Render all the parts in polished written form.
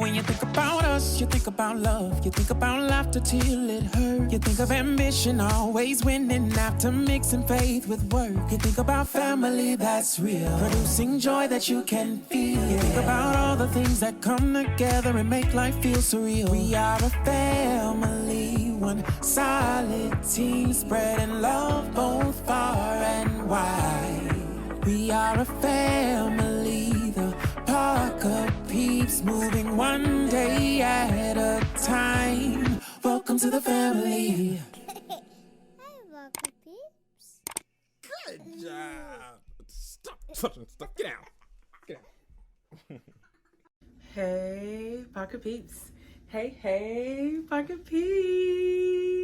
When you think about us, you think about love. You think about laughter till it hurts. You think of ambition always winning after mixing faith with work. You think about family that's real, producing joy that you can feel. You think about all the things that come together and make life feel surreal. We are a family, one solid team, spreading love both far and wide. We are a family, the Parker Peeps, moving one day at a time. Welcome to the family. Hi, Parker Peeps. Good job. Stop touching stuff. Get out. Get out. Hey, Parker Peeps. Hey, Parker Peeps.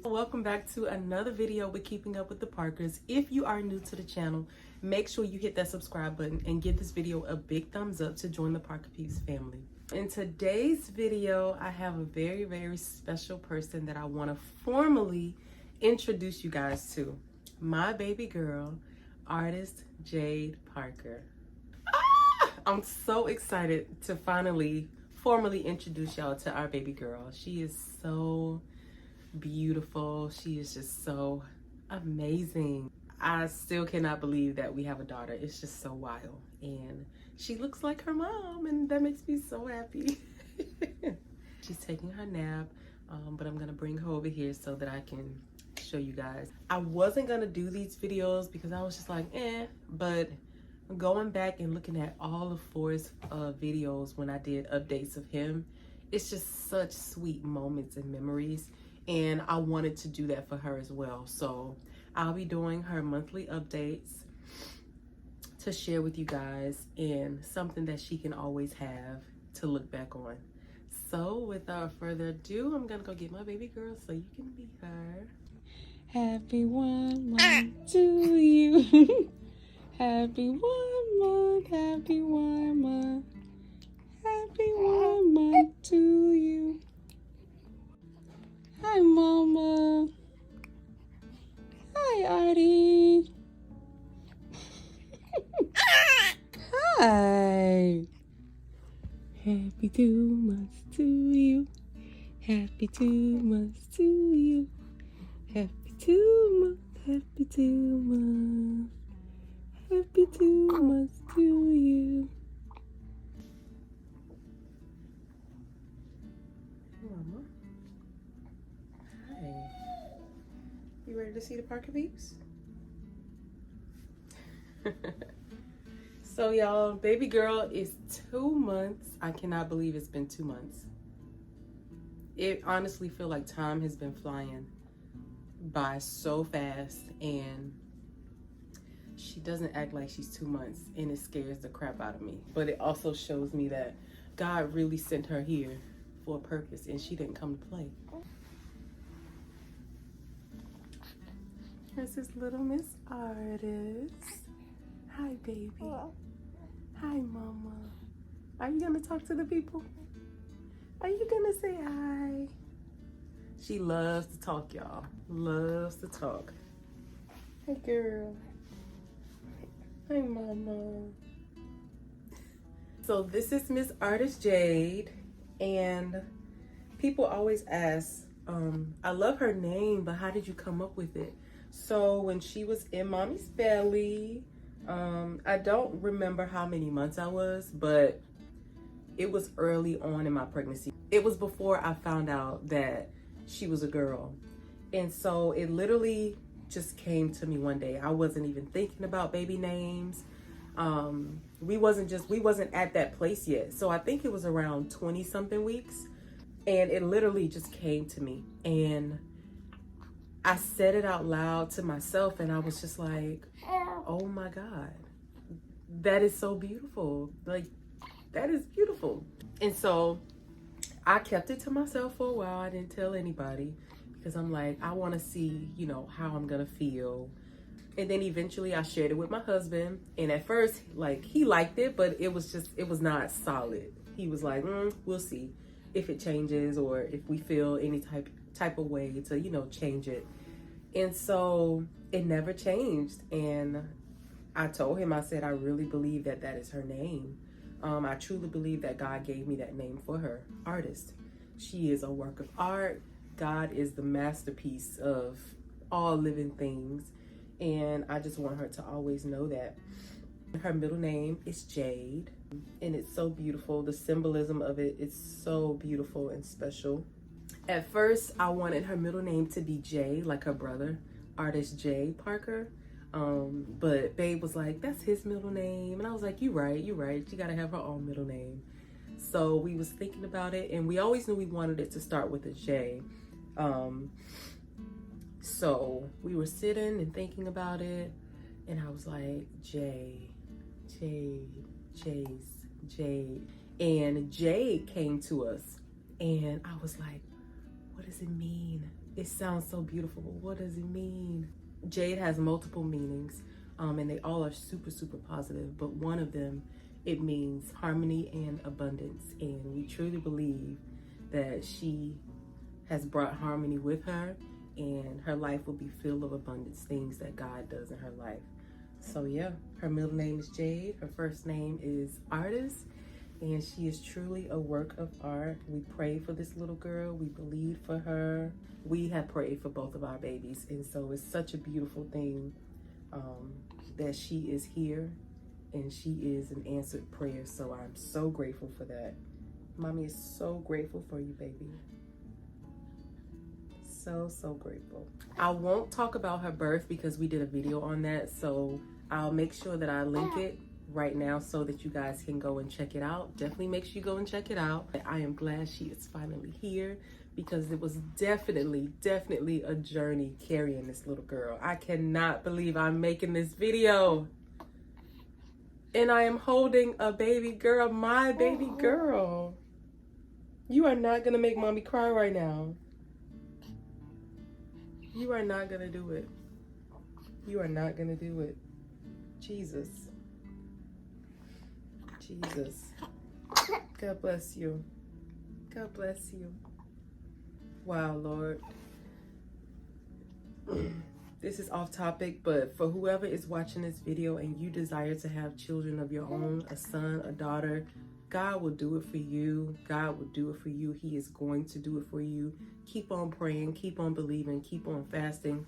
Welcome back to another video with Keeping Up with the Parkers. If you are new to the channel, make sure you hit that subscribe button and give this video a big thumbs up to join the Parker Peeps family. In today's video, I have a very, very special person that I want to formally introduce you guys to. My baby girl, artist Jade Parker. I'm so excited to finally formally introduce y'all to our baby girl. She is so beautiful. She is just so amazing. I still cannot believe that we have a daughter. It's just so wild. And she looks like her mom, and that makes me so happy. She's taking her nap, but I'm gonna bring her over here so that I can show you guys. I wasn't gonna do these videos because I was just like, but going back and looking at all of Forrest's videos when I did updates of him, it's just such sweet moments and memories, and I wanted to do that for her as well. So I'll be doing her monthly updates to share with you guys, and something that she can always have to look back on. So without further ado, I'm gonna go get my baby girl so you can meet her. Happy 1 month to you. Happy 1 month, happy 1 month, happy 1 month to you. Hi, Mama. Hi, Artie. Hi. Happy 2 months to you. Happy 2 months to you. Happy 2 months, happy 2 months. Happy 2 months to you. Mama. Hi. You ready to see the Parker Peeps? So y'all, baby girl is 2 months. I cannot believe it's been 2 months. It honestly feels like time has been flying by so fast, and she doesn't act like she's 2 months, and it scares the crap out of me. But it also shows me that God really sent her here for a purpose, and she didn't come to play. Here's this little Miss Artist. Hi, baby. Hi, Mama. Are you gonna talk to the people? Are you gonna say hi? She loves to talk, y'all. Loves to talk. Hey, girl. Hi, Mama. So this is Miss Artist Jade, and people always ask, I love her name, but how did you come up with it? So when she was in mommy's belly, I don't remember how many months I was, but it was early on in my pregnancy. It was before I found out that she was a girl. And so it literally just came to me one day. I wasn't even thinking about baby names. We wasn't at that place yet. So I think it was around 20 something weeks, and it literally just came to me, and I said it out loud to myself, and I was just like, oh my God, that is so beautiful. Like, that is beautiful. And so I kept it to myself for a while. I didn't tell anybody because I'm like, I want to see, how I'm going to feel. And then eventually I shared it with my husband. And at first, like, he liked it, but it was not solid. He was like, we'll see if it changes or if we feel any type of way to, change it. And so it never changed. And I told him, I said, I really believe that is her name. I truly believe that God gave me that name for her, artist. She is a work of art. God is the masterpiece of all living things. And I just want her to always know that. Her middle name is Jade, and it's so beautiful. The symbolism of it is so beautiful and special. At first, I wanted her middle name to be Jay, like her brother, artist Jay Parker. But Babe was like, that's his middle name. And I was like, you right. She gotta have her own middle name. So we was thinking about it, and we always knew we wanted it to start with a J. So we were sitting and thinking about it, and I was like, Jade. And Jade came to us, and I was like, what does it mean? It sounds so beautiful, but what does it mean? Jade has multiple meanings, and they all are super, super positive, but one of them, it means harmony and abundance, and we truly believe that she has brought harmony with her, and her life will be filled with abundance, things that God does in her life. So yeah, her middle name is Jade, her first name is Artist, and she is truly a work of art. We prayed for this little girl, we believed for her. We have prayed for both of our babies, and so it's such a beautiful thing that she is here, and she is an answered prayer. So I'm so grateful for that. Mommy is so grateful for you, baby. So grateful. I won't talk about her birth because we did a video on that, so I'll make sure that I link it right now so that you guys can go and check it out. Definitely make sure you go and check it out. I am glad she is finally here, because it was definitely a journey carrying this little girl. I cannot believe I'm making this video and I am holding a baby girl, my baby girl. You are not gonna make mommy cry right now. You are not gonna do it. You are not gonna do it. Jesus. God bless you. God bless you. Wow, Lord. This is off topic, but for whoever is watching this video and you desire to have children of your own, a son, a daughter, God will do it for you. God will do it for you. He is going to do it for you. Keep on praying, keep on believing, keep on fasting.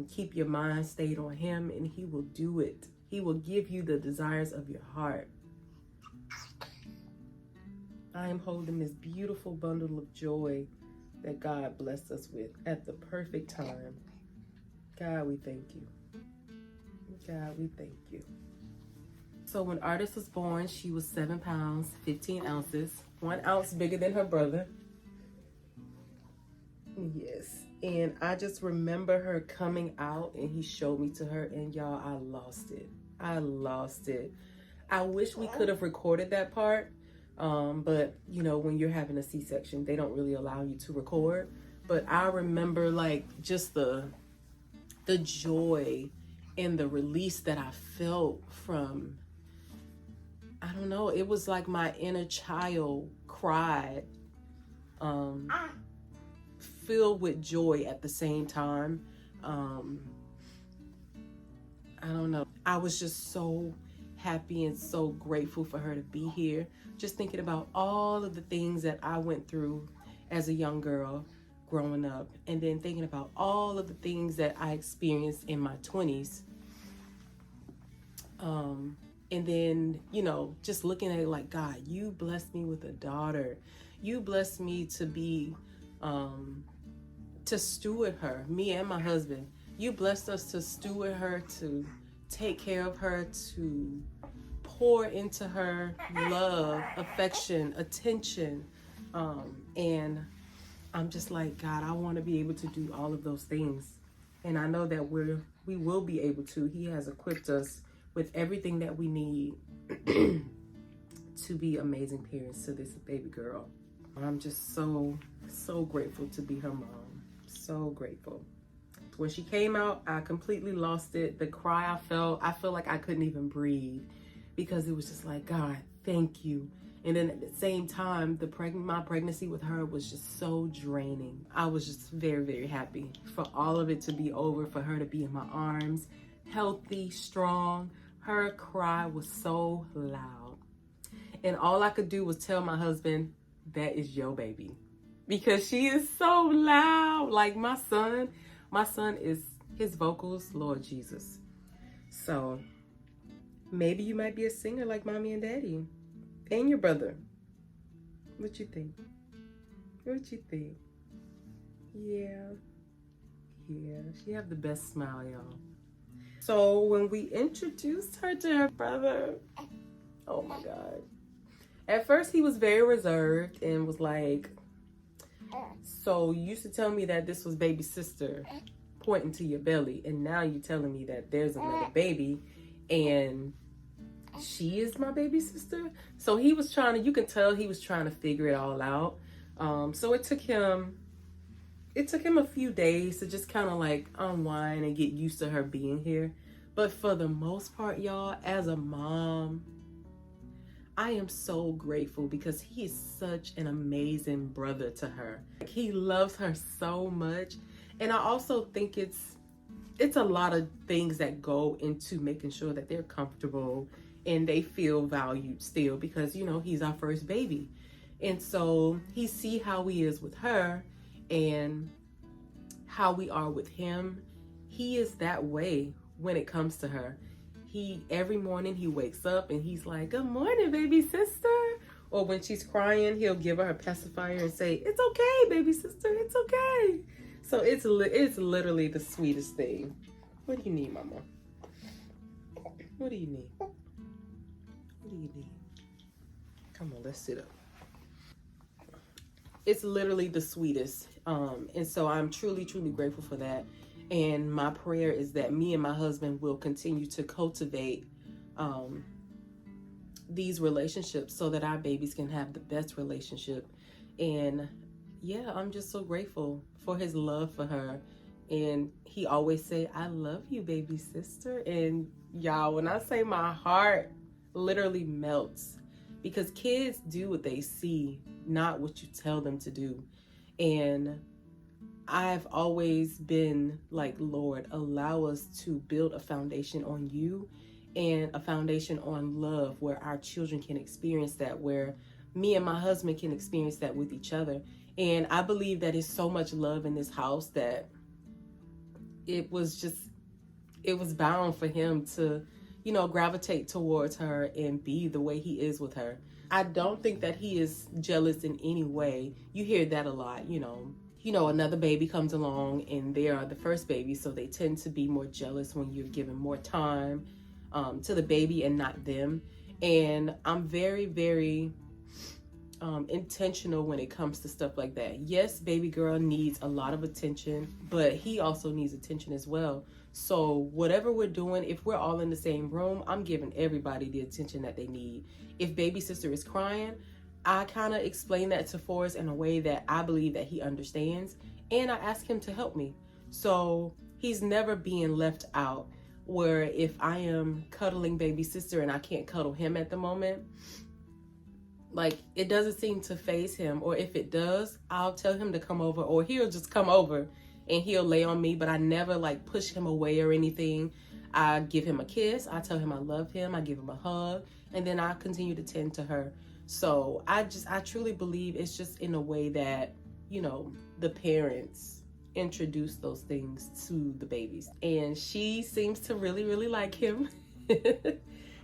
Keep your mind stayed on him, and he will do it. He will give you the desires of your heart. I am holding this beautiful bundle of joy that God blessed us with at the perfect time. God, we thank you. God, we thank you. So when Artist was born, she was 7 pounds, 15 ounces, 1 ounce bigger than her brother. Yes. And I just remember her coming out, and he showed me to her, and y'all, I lost it. I wish we could have recorded that part. But you know, when you're having a C-section, they don't really allow you to record. But I remember like just the joy and the release that I felt from, I don't know, it was like my inner child cried, filled with joy at the same time. I don't know. I was just so happy and so grateful for her to be here. Just thinking about all of the things that I went through as a young girl growing up, and then thinking about all of the things that I experienced in my 20s. And then, you know, just looking at it like, God, you blessed me with a daughter. You blessed me to be, to steward her, me and my husband. You blessed us to steward her, to take care of her, to pour into her love, affection, attention. And I'm just like, God, I want to be able to do all of those things. And I know that we will be able to. He has equipped us with everything that we need to be amazing parents to this baby girl. I'm just so grateful to be her mom. So grateful. When she came out, I completely lost it. The cry I felt like I couldn't even breathe, because it was just like, God, thank you. And then at the same time, my pregnancy with her was just so draining. I was just very, very happy for all of it to be over, for her to be in my arms, healthy, strong. Her cry was so loud. And all I could do was tell my husband, that is your baby. Because she is so loud. Like my son is, his vocals, Lord Jesus. So maybe you might be a singer like mommy and daddy. And your brother. What you think? What you think? Yeah. Yeah, she have the best smile, y'all. So when we introduced her to her brother, oh my God. At first he was very reserved and was like, so you used to tell me that this was baby sister, pointing to your belly, and now you're telling me that there's another baby and she is my baby sister? So he was trying to, you can tell he was trying to figure it all out. So it took him a few days to just kind of like unwind and get used to her being here. But for the most part, y'all, as a mom, I am so grateful because he is such an amazing brother to her. He loves her so much. And I also think it's a lot of things that go into making sure that they're comfortable and they feel valued still, because, you know, he's our first baby. And so he see how he is with her and how we are with him. He is that way when it comes to her. Every morning he wakes up and he's like, good morning, baby sister. Or when she's crying, he'll give her a pacifier and say, it's okay, baby sister, it's okay. So it's literally the sweetest thing. What do you need, mama? What do you need? What do you need? Come on, let's sit up. It's literally the sweetest. And so I'm truly, truly grateful for that. And my prayer is that me and my husband will continue to cultivate these relationships so that our babies can have the best relationship. And yeah, I'm just so grateful for his love for her. And he always say, I love you, baby sister. And y'all, when I say my heart literally melts, because kids do what they see, not what you tell them to do. And I've always been like, Lord, allow us to build a foundation on you and a foundation on love, where our children can experience that, where me and my husband can experience that with each other. And I believe that it's so much love in this house that it was bound for him to, you know, gravitate towards her and be the way he is with her. I don't think that he is jealous in any way. You hear that a lot, you know, another baby comes along and they are the first baby, so they tend to be more jealous when you're giving more time to the baby and not them. And I'm very, very intentional when it comes to stuff like that. Yes, baby girl needs a lot of attention, but he also needs attention as well. So whatever we're doing, if we're all in the same room, I'm giving everybody the attention that they need. If baby sister is crying, I kind of explain that to Forrest in a way that I believe that he understands, and I ask him to help me. So he's never being left out, where if I am cuddling baby sister and I can't cuddle him at the moment, like, it doesn't seem to faze him. Or if it does, I'll tell him to come over, or he'll just come over and he'll lay on me, but I never like push him away or anything. I give him a kiss, I tell him I love him, I give him a hug, and then I continue to tend to her. So I truly believe it's just in a way that, you know, the parents introduce those things to the babies. And she seems to really, really like him.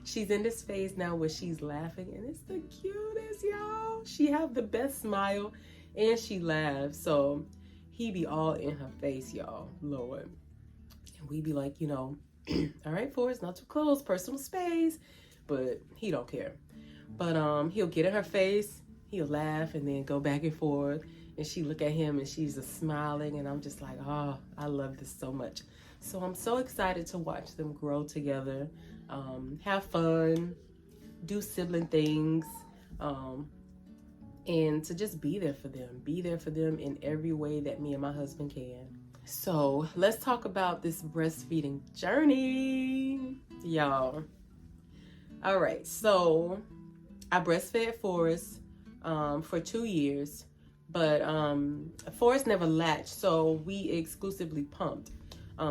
She's in this phase now where she's laughing, and it's the cutest, y'all. She have the best smile and she laughs. So he be all in her face, y'all, Lord. And we be like, you know, all right, Forrest, not too close, personal space. But he don't care. But he'll get in her face, he'll laugh, and then go back and forth. And she look at him and she's just smiling, and I'm just like, oh, I love this so much. So I'm so excited to watch them grow together, have fun, do sibling things, and to just be there for them in every way that me and my husband can. So let's talk about this breastfeeding journey, y'all. All right, so I breastfed Forrest for 2 years, but Forrest never latched, so we exclusively pumped.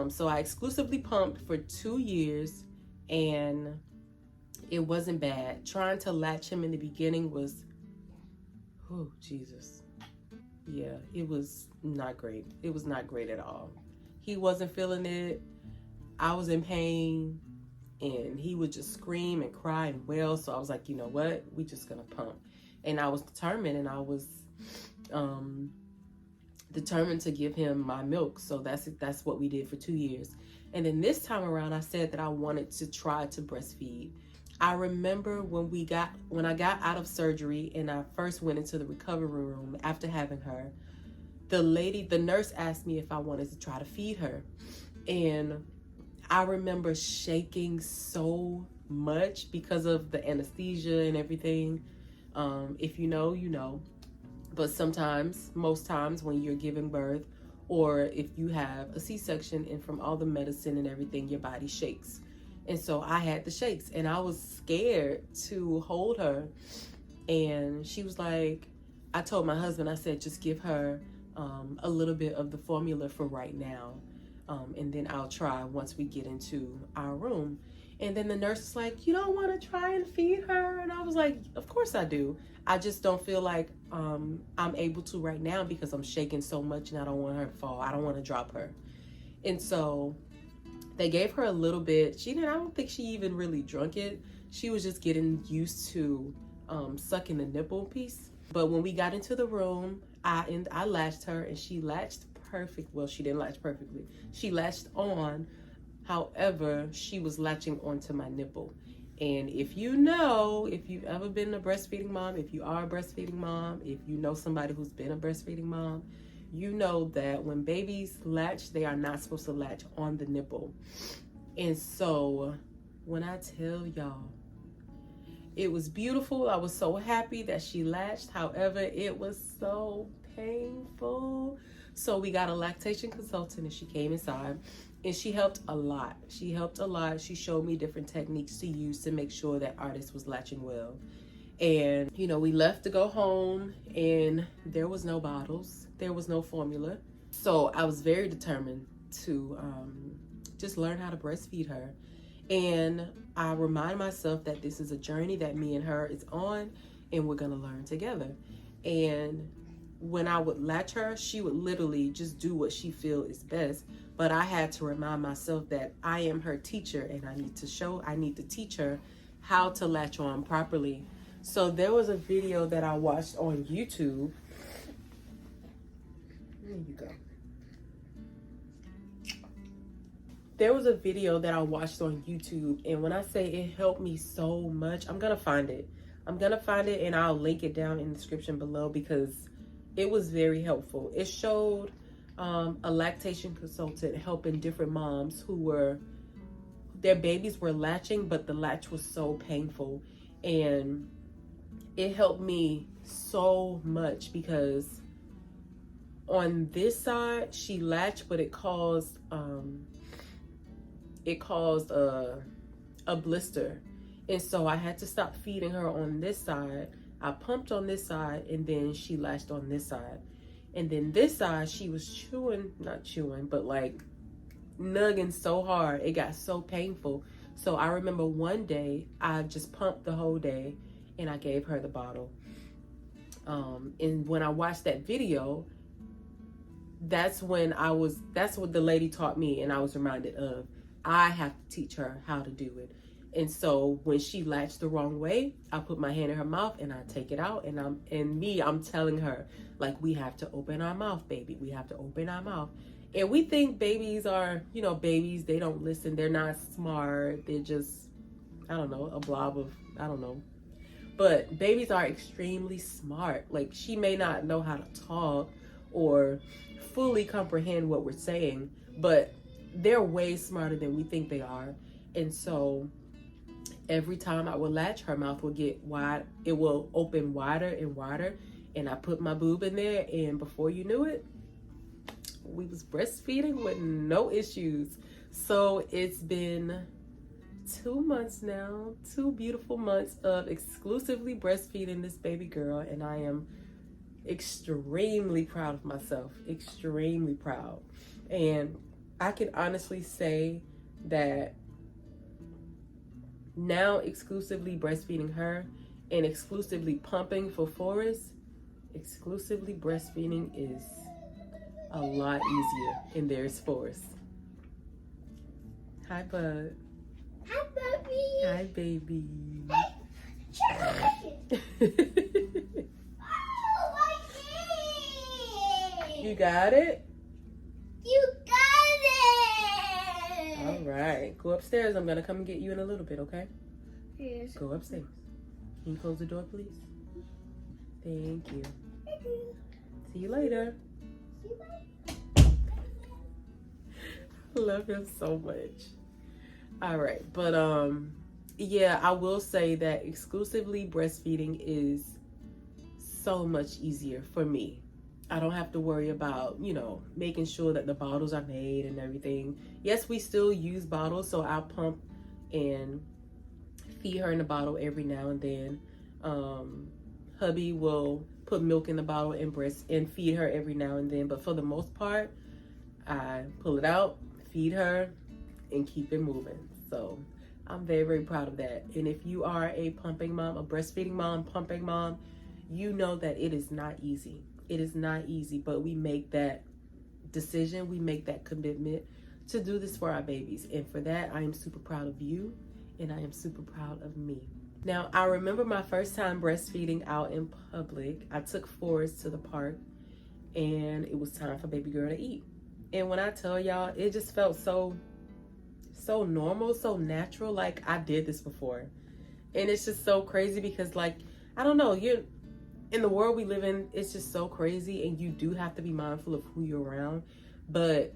So I exclusively pumped for 2 years, and It wasn't bad. Trying to latch him in the beginning was, oh, Jesus. Yeah, it was not great. It was not great at all. He wasn't feeling it. I was in pain, and he would just scream and cry and wail. So I was like, you know what? We just gonna pump. And I was determined, and I was determined to give him my milk. So that's what we did for 2 years. And then this time around, I said that I wanted to try to breastfeed. I remember when I got out of surgery and I first went into the recovery room after having her, the nurse asked me if I wanted to try to feed her. And I remember shaking so much because of the anesthesia and everything. If you know, you know. But sometimes, most times when you're giving birth, or if you have a C-section, and from all the medicine and everything, your body shakes. And so I had the shakes, and I was scared to hold her. And she was like, I told my husband, I said, just give her a little bit of the formula for right now. And then I'll try once we get into our room. And then the nurse was like, you don't want to try and feed her? And I was like, of course I do. I just don't feel like I'm able to right now because I'm shaking so much and I don't want her to fall. I don't want to drop her. And so they gave her a little bit. I don't think she even really drunk it. She was just getting used to sucking the nipple piece. But when we got into the room, I latched her, and she latched perfect. Well, she didn't latch perfectly. She latched on. However, she was latching onto my nipple. And if you've ever been a breastfeeding mom, if you are a breastfeeding mom, if you know somebody who's been a breastfeeding mom, you know that when babies latch, they are not supposed to latch on the nipple. And so when I tell y'all, it was beautiful. I was so happy that she latched. However, it was so painful. So we got a lactation consultant, and she came inside, and she helped a lot. She showed me different techniques to use to make sure that Artist was latching well. And, we left to go home, and there was no bottles. There was no formula. So I was very determined to just learn how to breastfeed her. And I remind myself that this is a journey that me and her is on, and we're going to learn together. And when I would latch her, she would literally just do what she feels is best. But I had to remind myself that I am her teacher, and I need to teach her how to latch on properly. So there was a video that I watched on YouTube. There you go. There was a video that I watched on YouTube, and when I say it helped me so much, I'm going to find it. And I'll link it down in the description below because it was very helpful. It showed a lactation consultant helping different moms their babies were latching, but the latch was so painful. And it helped me so much because on this side, she latched, but it caused a blister. And so I had to stop feeding her on this side. I pumped on this side, and then she latched on this side. And then this side, she was not chewing, but like nugging so hard. It got so painful. So I remember one day, I just pumped the whole day, and I gave her the bottle. And when I watched that video, that's what the lady taught me, and I was reminded of, I have to teach her how to do it. And so when she latched the wrong way, I put my hand in her mouth and I take it out, and I'm telling her, like, we have to open our mouth, baby. We have to open our mouth. And we think babies are, babies, they don't listen. They're not smart. They're just, I don't know, a blob of, I don't know. But babies are extremely smart. Like, she may not know how to talk or fully comprehend what we're saying, but they're way smarter than we think they are. And so every time I would latch, her mouth will get wide. It will open wider and wider. And I put my boob in there, and before you knew it, we was breastfeeding with no issues. So it's been 2 months now, 2 beautiful months of exclusively breastfeeding this baby girl. And I am extremely proud of myself, extremely proud. And I can honestly say that now exclusively breastfeeding her and exclusively pumping for Forrest, exclusively breastfeeding is a lot easier. And there's Forrest. Hi, bud. Hi, baby. Hi, baby. Oh, my God. You got it? You got it. All right. Go upstairs. I'm going to come and get you in a little bit, okay? Yes. Go upstairs. Can you close the door, please? Thank you. See you later. I love him so much. All right. But, yeah, I will say that exclusively breastfeeding is so much easier for me. I don't have to worry about, you know, making sure that the bottles are made and everything. Yes, we still use bottles, so I'll pump and feed her in the bottle every now and then. Hubby will put milk in the bottle and feed her every now and then. But for the most part, I pull it out, feed her, and keep it moving. So I'm very, very proud of that. And if you are a pumping mom, a breastfeeding mom, pumping mom, you know that it is not easy. It is not easy, but we make that decision, we make that commitment to do this for our babies. And for that, I am super proud of you, and I am super proud of me. Now, I remember my first time breastfeeding out in public. I took Forrest to the park, and it was time for baby girl to eat. And when I tell y'all, it just felt so normal, so natural, like I did this before. And it's just so crazy because, like, I don't know, in the world we live in, it's just so crazy, and you do have to be mindful of who you're around. But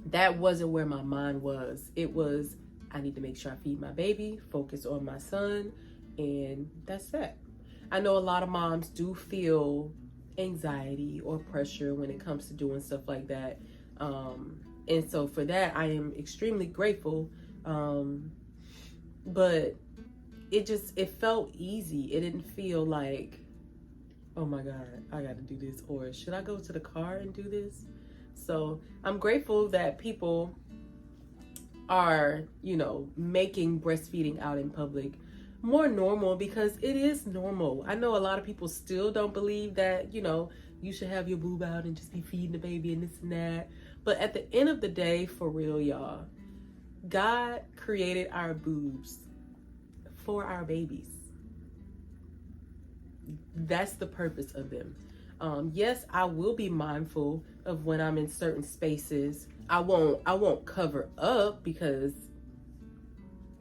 that wasn't where my mind was. It was, I need to make sure I feed my baby, focus on my son, and that's that. I know a lot of moms do feel anxiety or pressure when it comes to doing stuff like that. And so for that, I am extremely grateful. But it felt easy. It didn't feel like, oh my God, I got to do this, or should I go to the car and do this? So I'm grateful that people are, you know, making breastfeeding out in public more normal, because it is normal. I know a lot of people still don't believe that, you know, you should have your boob out and just be feeding the baby and this and that. But at the end of the day, for real, y'all, God created our boobs for our babies. That's the purpose of them. Yes, I will be mindful of when I'm in certain spaces. I won't cover up, because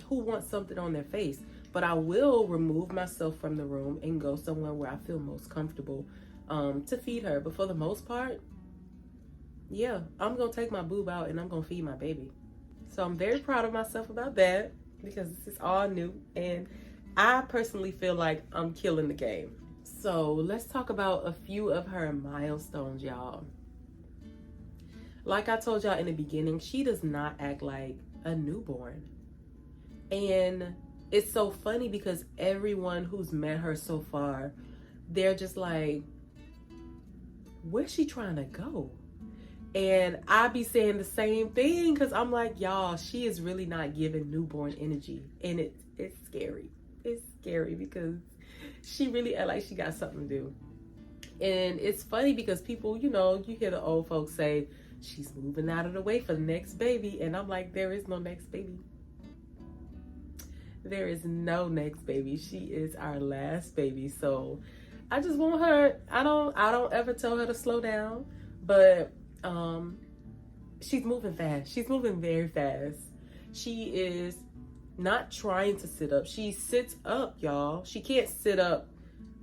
who wants something on their face? But I will remove myself from the room and go somewhere where I feel most comfortable to feed her. But for the most part, yeah, I'm gonna take my boob out and I'm gonna feed my baby. So I'm very proud of myself about that, because this is all new, and I personally feel like I'm killing the game. So let's talk about a few of her milestones, y'all. Like I told y'all in the beginning, she does not act like a newborn. And it's so funny because everyone who's met her so far, they're just like, where's she trying to go? And I be saying the same thing, because I'm like, y'all, she is really not giving newborn energy. And it's scary. It's scary because she really act like she got something to do. And it's funny because people, you know, you hear the old folks say, she's moving out of the way for the next baby. And I'm like, there is no next baby. There is no next baby. She is our last baby. So I just want her, I don't ever tell her to slow down, but she's moving fast. She's moving very fast. She is not trying to sit up. She sits up, y'all. She can't sit up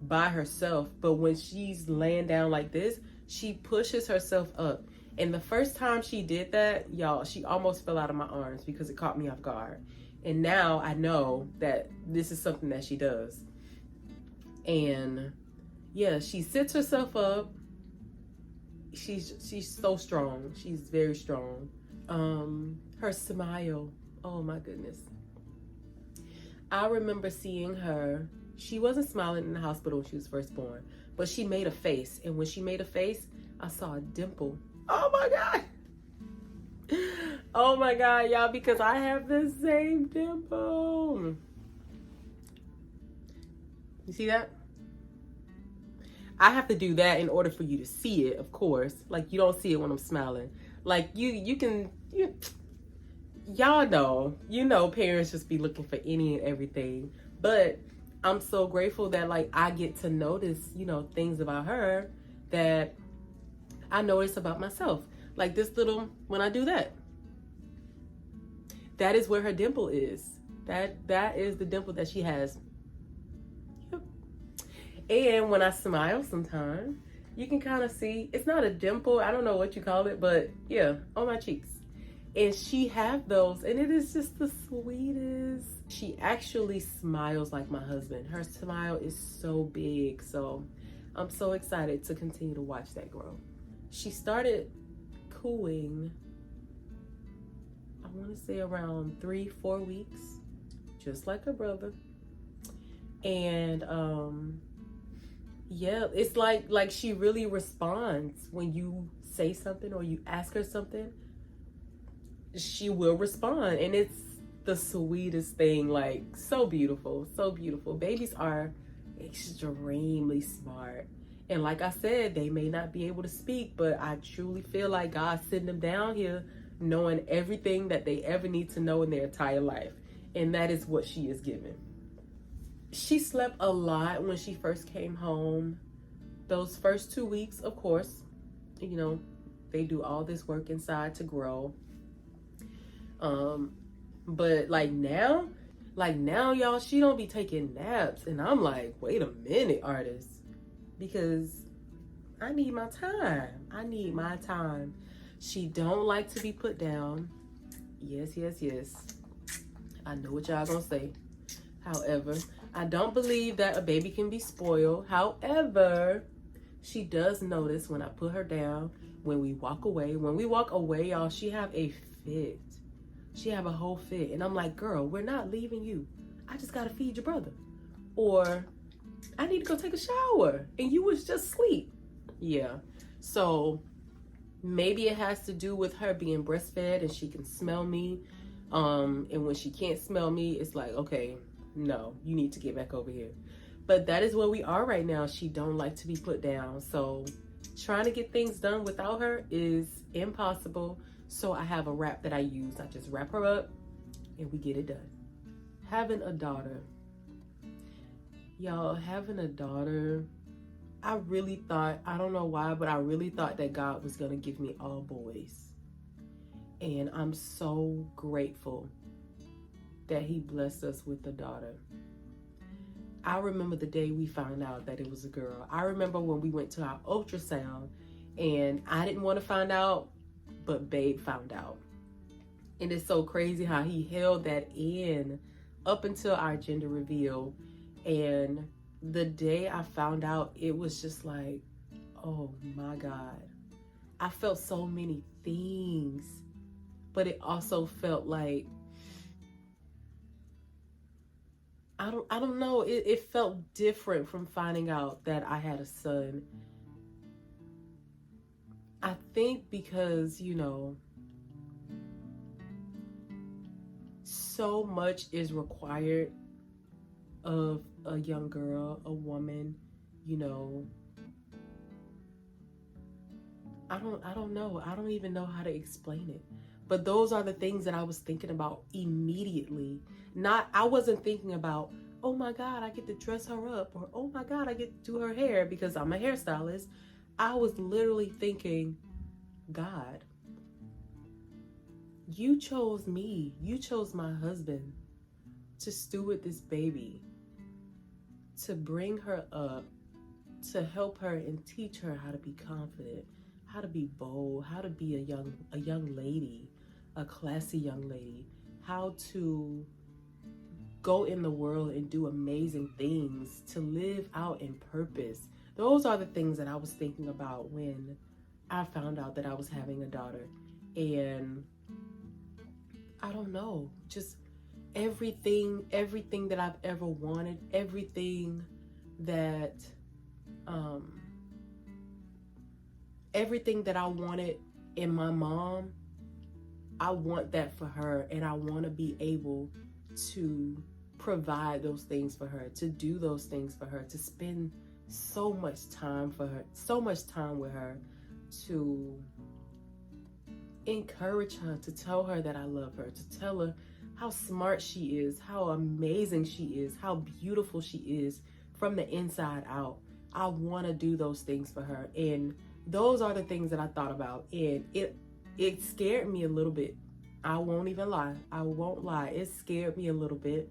by herself, but when she's laying down like this, she pushes herself up. And the first time she did that, y'all, she almost fell out of my arms because it caught me off guard. And now I know that this is something that she does. And yeah, she sits herself up. She's so strong. She's very strong. Her smile, oh my goodness. I remember seeing her. She wasn't smiling in the hospital when she was first born, but she made a face. And when she made a face, I saw a dimple. Oh my God. Oh my God, y'all, because I have the same dimple. You see that? I have to do that in order for you to see it, of course. Like, you don't see it when I'm smiling. Like, y'all know, parents just be looking for any and everything. But I'm so grateful that, like, I get to notice, things about her that I notice about myself. Like this when I do that is where her dimple is. That is the dimple that she has. Yep. And when I smile sometimes, you can kind of see, it's not a dimple, I don't know what you call it, but yeah, on my cheeks. And she have those, and it is just the sweetest. She actually smiles like my husband. Her smile is so big, so I'm so excited to continue to watch that grow. She started cooing, I want to say around 3-4 weeks, just like her brother. And yeah, it's like she really responds when you say something or you ask her something. She will respond, and it's the sweetest thing. Like, so beautiful, so beautiful. Babies are extremely smart, and like I said, they may not be able to speak, but I truly feel like God sent them down here knowing everything that they ever need to know in their entire life, and that is what she is given. She slept a lot when she first came home. Those first 2 weeks, of course, they do all this work inside to grow. But like now, y'all, she don't be taking naps, and I'm like, wait a minute, artist, because I need my time. She don't like to be put down. Yes. I know what y'all gonna say. However, I don't believe that a baby can be spoiled. However, she does notice when I put her down, when we walk away, y'all, she have a fit. She have a whole fit. And I'm like, girl, we're not leaving you. I just got to feed your brother. Or I need to go take a shower. And you was just asleep. Yeah. So maybe it has to do with her being breastfed and she can smell me. And when she can't smell me, it's like, okay, no, you need to get back over here. But that is where we are right now. She don't like to be put down. So trying to get things done without her is impossible. So I have a wrap that I use. I just wrap her up and we get it done. Having a daughter. Y'all, having a daughter, I really thought, I don't know why, but I really thought that God was going to give me all boys. And I'm so grateful that he blessed us with a daughter. I remember the day we found out that it was a girl. I remember when we went to our ultrasound, and I didn't want to find out, but Babe found out. And it's so crazy how he held that in up until our gender reveal. And the day I found out, it was just like, oh my God. I felt so many things, but it also felt like, I don't know. It felt different from finding out that I had a son. I think because, so much is required of a young girl, a woman, I don't know. I don't even know how to explain it. But those are the things that I was thinking about immediately. I wasn't thinking about, oh my God, I get to dress her up, or oh my God, I get to do her hair because I'm a hairstylist. I was literally thinking, God, you chose me. You chose my husband to steward this baby, to bring her up, to help her and teach her how to be confident, how to be bold, how to be a young lady, a classy young lady, how to go in the world and do amazing things, to live out in purpose. Those are the things that I was thinking about when I found out that I was having a daughter. And I don't know, just everything that I've ever wanted, everything that I wanted in my mom, I want that for her, and I want to be able to provide those things for her, to do those things for her, to spend so much time for her, so much time with her, to encourage her, to tell her that I love her, to tell her how smart she is, how amazing she is, how beautiful she is from the inside out. I want to do those things for her. And those are the things that I thought about. And it scared me a little bit. I won't even lie. I won't lie. It scared me a little bit.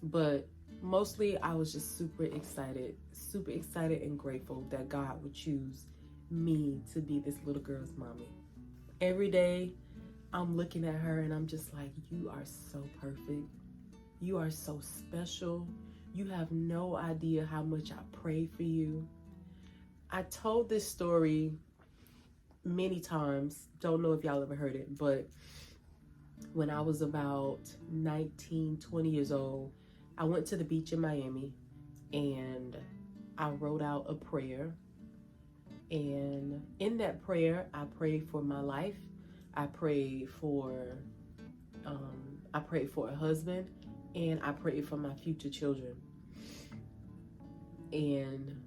But mostly I was just super excited and grateful that God would choose me to be this little girl's mommy. Every day I'm looking at her and I'm just like, you are so perfect. You are so special. You have no idea how much I pray for you. I told this story many times. Don't know if y'all ever heard it, but when I was about 19, 20 years old, I went to the beach in Miami and I wrote out a prayer. And in that prayer, I prayed for my life. I prayed for a husband, and I prayed for my future children. And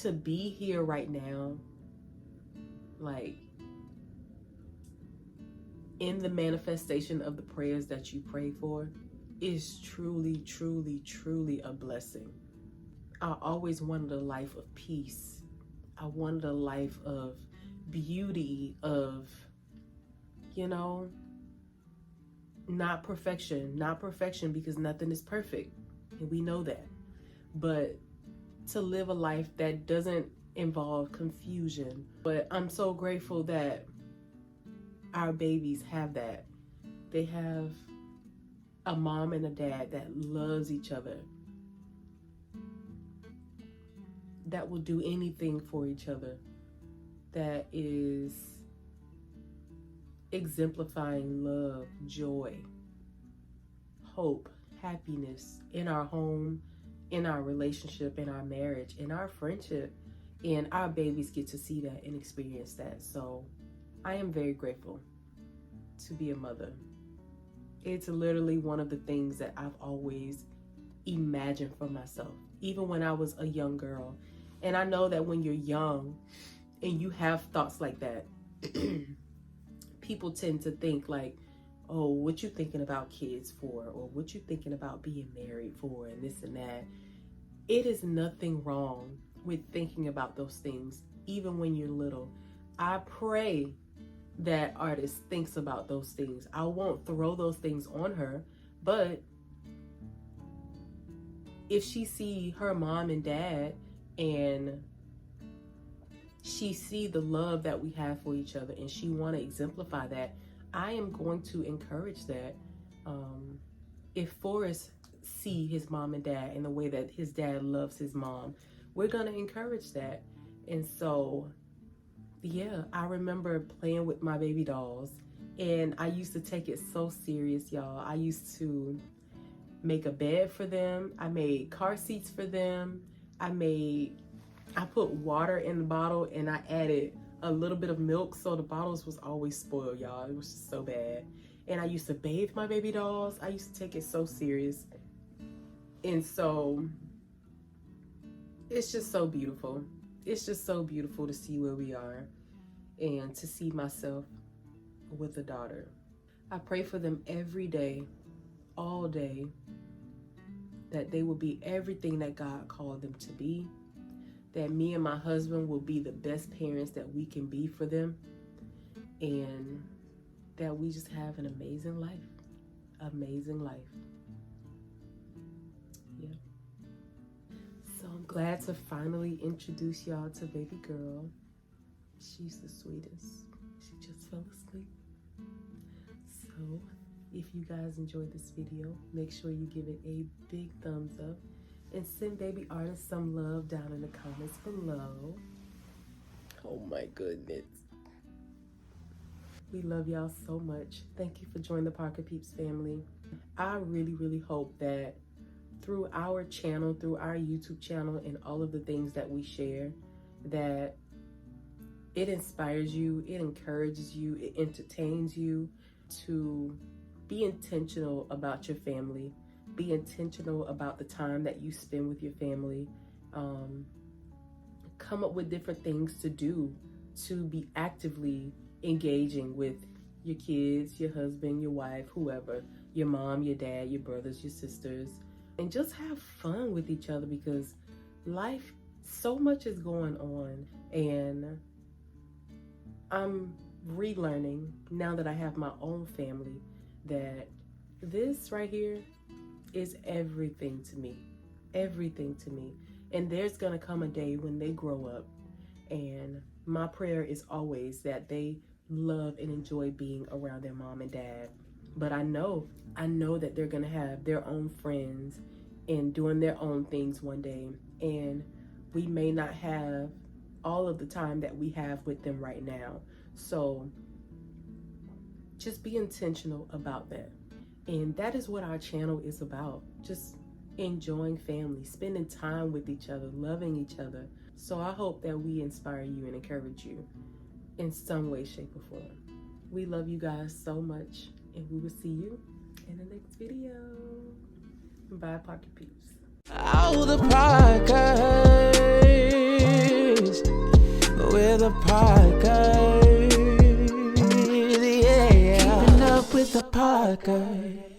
to be here right now, like in the manifestation of the prayers that you pray for, is truly, truly, truly a blessing. I always wanted a life of peace. I wanted a life of beauty, of, not perfection because nothing is perfect. And we know that. But to live a life that doesn't involve confusion. But I'm so grateful that our babies have that. They have a mom and a dad that loves each other, that will do anything for each other, that is exemplifying love, joy, hope, happiness in our home, in our relationship, in our marriage, in our friendship. And our babies get to see that and experience that. So I am very grateful to be a mother. It's literally one of the things that I've always imagined for myself, even when I was a young girl. And I know that when you're young and you have thoughts like that, people tend to think like, oh, what you thinking about kids for? Or what you thinking about being married for, and this and that. It is nothing wrong with thinking about those things, even when you're little. I pray that artist thinks about those things. I won't throw those things on her, but if she see her mom and dad and she see the love that we have for each other and she want to exemplify that, I am going to encourage that. If Forrest see his mom and dad in the way that his dad loves his mom, we're going to encourage that. And so, yeah, I remember playing with my baby dolls, and I used to take it so serious, y'all. I used to make a bed for them. I made car seats for them. I put water in the bottle and I added a little bit of milk, so the bottles was always spoiled, y'all. It was just so bad. And I used to bathe my baby dolls. I used to take it so serious. And so it's just so beautiful. It's just so beautiful to see where we are and to see myself with a daughter. I pray for them every day, all day, that they will be everything that God called them to be, that me and my husband will be the best parents that we can be for them, and that we just have an amazing life. Amazing life. Yeah. So I'm glad to finally introduce y'all to baby girl. She's the sweetest. She just fell asleep. So if you guys enjoyed this video, make sure you give it a big thumbs up and send baby artist some love down in the comments below. Oh my goodness. We love y'all so much. Thank you for joining the Parker Peeps family. I really, really hope that through our channel, through our YouTube channel, and all of the things that we share, that it inspires you, it encourages you, it entertains you to be intentional about your family. Be intentional about the time that you spend with your family. Come up with different things to do to be actively engaging with your kids, your husband, your wife, whoever, your mom, your dad, your brothers, your sisters, and just have fun with each other, because life, so much is going on, and I'm relearning now that I have my own family that this right here is everything to me. Everything to me. And there's gonna come a day when they grow up, and my prayer is always that they love and enjoy being around their mom and dad. But I know that they're gonna have their own friends and doing their own things one day, and we may not have all of the time that we have with them right now. So just be intentional about that. And that is what our channel is about. Just enjoying family, spending time with each other, loving each other. So I hope that we inspire you and encourage you in some way, shape, or form. We love you guys so much, and we will see you in the next video. Bye, Pocket Peeps. Oh, the Parkers. We're the Parkers. Yeah. Keeping up with the Parkers.